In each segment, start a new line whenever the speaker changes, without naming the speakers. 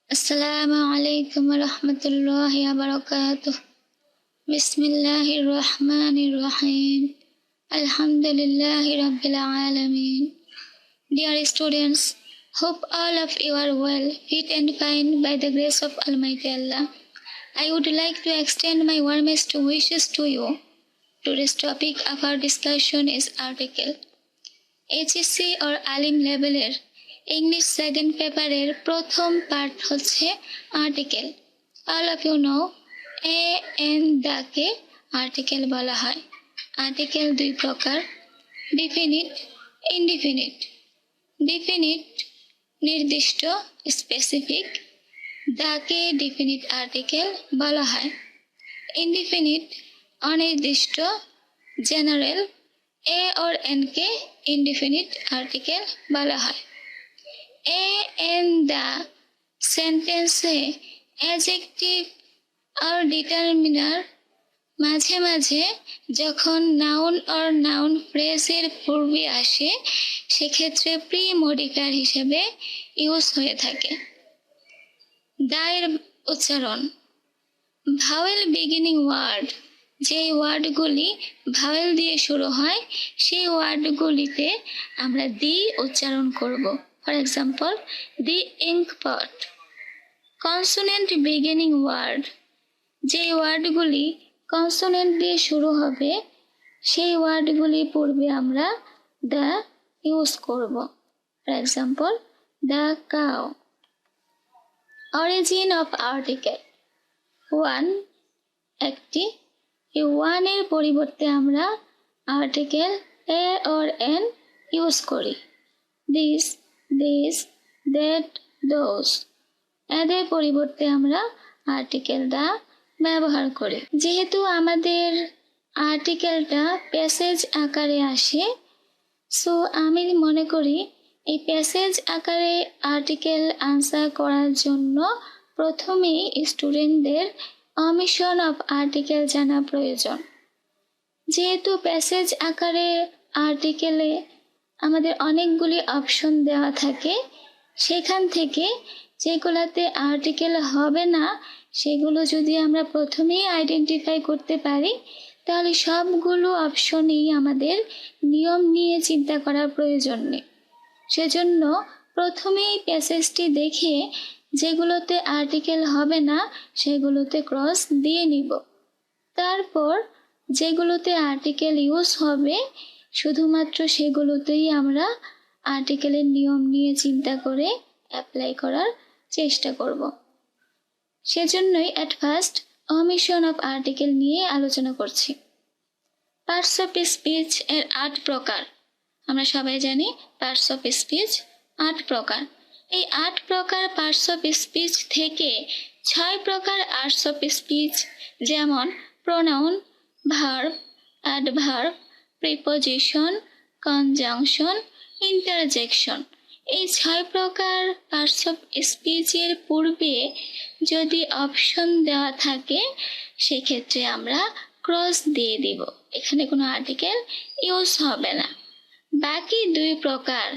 Assalamu alaikum wa rahmatullahi wa barakatuh. Bismillahir Rahmanir Rahim. Alhamdulillahi Rabbil Alameen. Dear students, hope all of you are well, fit and fine by the grace of Almighty Allah. I would like to extend my warmest wishes to you. Today's topic of our discussion is article. H.S.C or Alim level English second paper প্রথম part হচ্ছে article. All of you know দাকে article বলা হয়। Article দুই প্রকার, definite, indefinite. Definite নির্দিষ্ট, specific, দাকে definite article বলা হয়। ইনডিফিনিট অনির্দিষ্ট, জেনারেল, or n কে ইনডিফিনিট আর্টিকেল বলা হয়। the সেন্টেন্সে অ্যাডজেক্টিভ আর ডিটারমিনার মাঝে মাঝে যখন নাউন অর নাউন ফ্রেজের পূর্বে আসে সেক্ষেত্রে প্রি মডিফায়ার হিসেবে ইউজ হয়ে থাকে। এর উচ্চারণ, ভাওয়েল বিগিনিং ওয়ার্ড, যে ওয়ার্ডগুলি ভাওয়েল দিয়ে শুরু হয় সেই ওয়ার্ডগুলিতে আমরা দি উচ্চারণ করব। For example, the ink pot. Consonant beginning word, যে ওয়ার্ডগুলি কনসোনেন্ট দিয়ে শুরু হবে সেই ওয়ার্ডগুলি পূর্বে আমরা দ্য ইউজ করব। For example, the cow. Origin of article, one একটি, এই ওয়ানের পরিবর্তে আমরা article a or an use করি। This, this, that, those. এদের পরিবর্তে আমরা আর্টিকেল দা ব্যবহার করি। যেহেতু আমাদের আর্টিকেলটা প্যাসেজ আকারে আসে, সো আমি মনে করি এই প্যাসেজ আকারে আর্টিকেল আনসার করার জন্য প্রথমেই স্টুডেন্টদের অমিশন অফ আর্টিকেল জানা প্রয়োজন। যেহেতু প্যাসেজ আকারে আর্টিকেলে আমাদের অনেকগুলি অপশন দেওয়া থাকে, সেখান থেকে যেগুলোতে আর্টিকেল হবে না সেগুলো যদি আমরা প্রথমেই আইডেন্টিফাই করতে পারি তাহলে সবগুলো অপশনেই আমাদের নিয়ম নিয়ে চিন্তা করার প্রয়োজন নেই। সেজন্য প্রথমেই প্যাসেজটি দেখে যেগুলোতে আর্টিকেল হবে না সেগুলোতে ক্রস দিয়ে নিব। তারপর যেগুলোতে আর্টিকেল ইউজ হবে শুধুমাত্র সেগুলোতেই আমরা আর্টিকেলের নিয়ম নিয়ে চিন্তা করে অ্যাপ্লাই করার চেষ্টা করব। সেজন্যই at first omission of article নিয়ে আলোচনা করছি। পার্টস অফ স্পিচ এর 8 প্রকার। আমরা সবাই জানি পার্টস অফ স্পিচ 8 প্রকার। এই 8 প্রকার পার্টস অফ স্পিচ থেকে 6 প্রকার আর্টস অফ স্পিচ, যেমন pronoun, verb, adverb, preposition, conjunction, interjection. এই 6 প্রকার পার্টস অফ স্পিচের পূর্বে যদি অপশন দেওয়া থাকে সেক্ষেত্রে আমরা ক্রস দিয়ে দিব, এখানে কোনো আর্টিকেল ইউজ হবে না। বাকি 2 প্রকার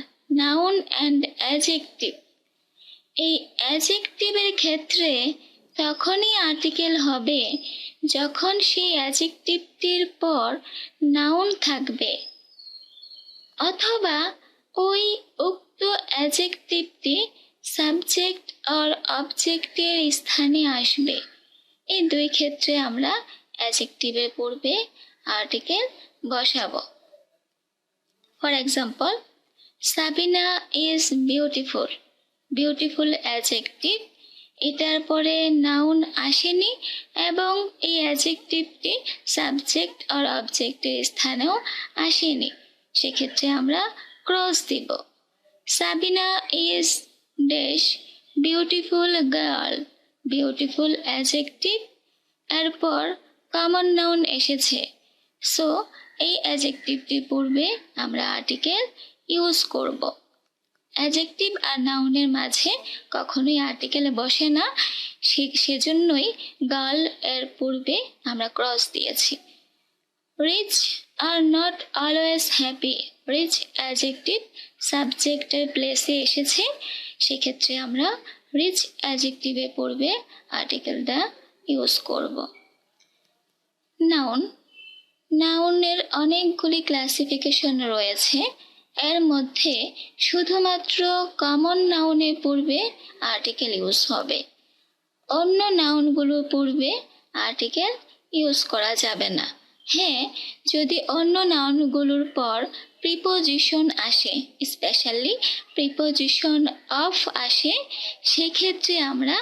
নাউন অ্যান্ড অ্যাডজেক্টিভ। এই অ্যাডজেক্টিভের ক্ষেত্রে তখনই আর্টিকেল হবে যখন সেই অ্যাডজেক্টিভটির পর নাউন থাকবে অথবা ওই উক্ত অ্যাডজেক্টিভটি সাবজেক্ট অর অবজেক্টের স্থানে আসবে। এই 2 ক্ষেত্রে আমরা অ্যাডজেক্টিভের পূর্বে আর্টিকেল বসাবো। For example, Sabina is beautiful. Beautiful adjective, এটার পরে নাউন আসেনি এবং এই অ্যাডজেক্টিভটি সাবজেক্ট আর অবজেক্টের স্থানেও আসেনি, সেক্ষেত্রে আমরা ক্রস দিব। Sabina is dash beautiful girl. Beautiful adjective, এরপর কমন নাউন এসেছে, সো এই অ্যাডজেক্টিভটির পূর্বে আমরা আর্টিকেল ইউজ করব। অ্যাডজেক্টিভ আর নাউনের মাঝে কখনোই আর্টিকেল বসে না, সেজন্যই গার্ল এর পূর্বে আমরা ক্রস দিয়েছি। Rich are not always happy. Rich adjective সাবজেক্টের প্লেসে এসেছে, সেক্ষেত্রে আমরা রিচ অ্যাডজেক্টিভের পূর্বে আর্টিকেল দ্য ইউজ করব। নাউন, নাউনের অনেকগুলি ক্লাসিফিকেশন রয়েছে। এর মধ্যে শুধুমাত্র কমন নাউনের পূর্বে আর্টিকেল ইউজ হবে, অন্য নাউনগুলোর পূর্বে আর্টিকেল ইউজ করা যাবে না। হ্যাঁ, যদি অন্য নাউনগুলোর পর প্রিপোজিশন আসে, স্পেশালি প্রিপোজিশন অফ আসে, সেক্ষেত্রে আমরা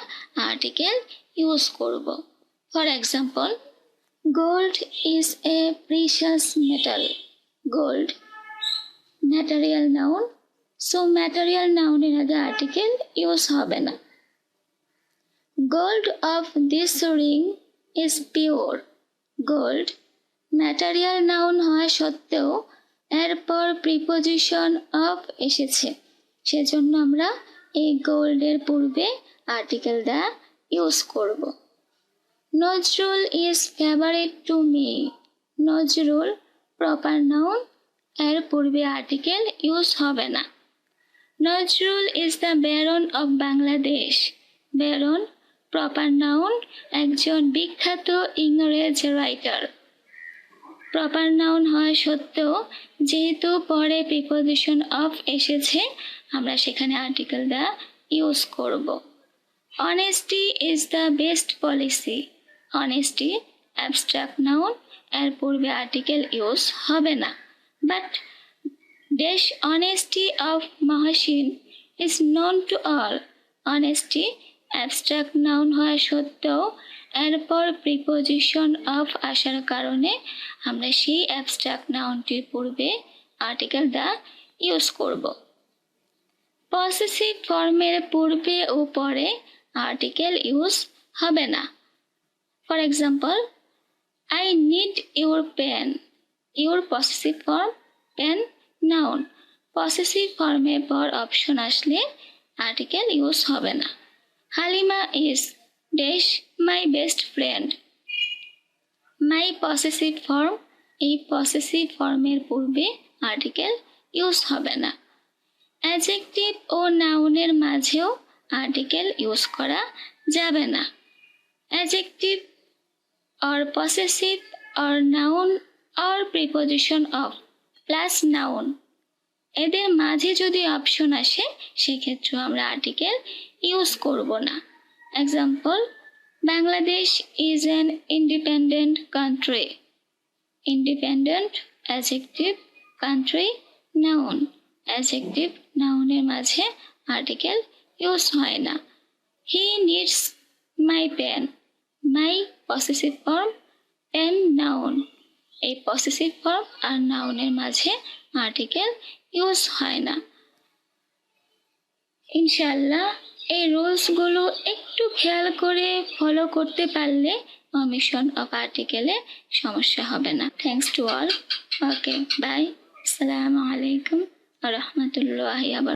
আর্টিকেল ইউজ করব। For example, gold is a precious metal. Gold, material noun. So material noun এর আগে আর্টিকেল ইউজ হবে না। Gold of this ring is pure. Gold, material noun হওয়া সত্ত্বেও এরপর প্রিপোজিশন অফ এসেছে, সেজন্য আমরা এই গোল্ডের পূর্বে আর্টিকেল দ্য ইউজ করব। Nazrul is favourite to me. Nazrul, proper noun, এর পূর্বে আর্টিকেল ইউজ হবে না। Nazrul is the Baron of Bangladesh. Baron, proper noun, একজন বিখ্যাত ইংরেজ রাইটার। প্রপার নাউন হওয়া সত্ত্বেও যেহেতু পরে প্রিপোজিশন অফ এসেছে, আমরা সেখানে আর্টিকেল দ্য ইউজ করব। Honesty is the best policy. Honesty, abstract noun, এর পূর্বে আর্টিকেল ইউজ হবে না। But dash honesty of Mohsin is known to all. Honesty, abstract noun হওয়া সত্ত্বেও এরপর প্রিপোজিশন অফ আসার কারণে আমরা সেই অ্যাবস্ট্রাক্ট নাউনটির পূর্বে আর্টিকেল দ্য ইউজ করব। পসেসিভ ফর্মের পূর্বে ও পরে আর্টিকেল ইউজ হবে না। For example, I need your pen. Your possessive form, pen noun. Possessive ফর্মের পর অপশন আসলে আর্টিকেল ইউজ হবে না। Halima is dash my best friend. My possessive form, এই পসেসিভ ফর্মের পূর্বে আর্টিকেল ইউজ হবে না। অ্যাডজেক্টিভ ও নাউনের মাঝেও আর্টিকেল ইউজ করা যাবে না। Adjective or possessive or noun or preposition of plus noun, এদের মাঝে যদি অপশন আসে সেক্ষেত্রে আমরা আর্টিকেল ইউজ করব না। Example, Bangladesh is an independent country. Independent, adjective, country, noun. Adjective, নাউনের মাঝে আর্টিকেল ইউজ হয় না। He needs my pen. My possessive form, pen noun. এই পসেসিভ ফর্ম আর নাউনের মাঝে আর্টিকেল ইউজ হয় না। ইনশাআল্লাহ এই রুলসগুলো একটু খেয়াল করে ফলো করতে পারলে অমিশন অফ আর্টিকেলে সমস্যা হবে না। Thanks to all. Okay, bye. আসসালামু আলাইকুম ওয়া রাহমাতুল্লাহি ওয়া বারাকাতুহু।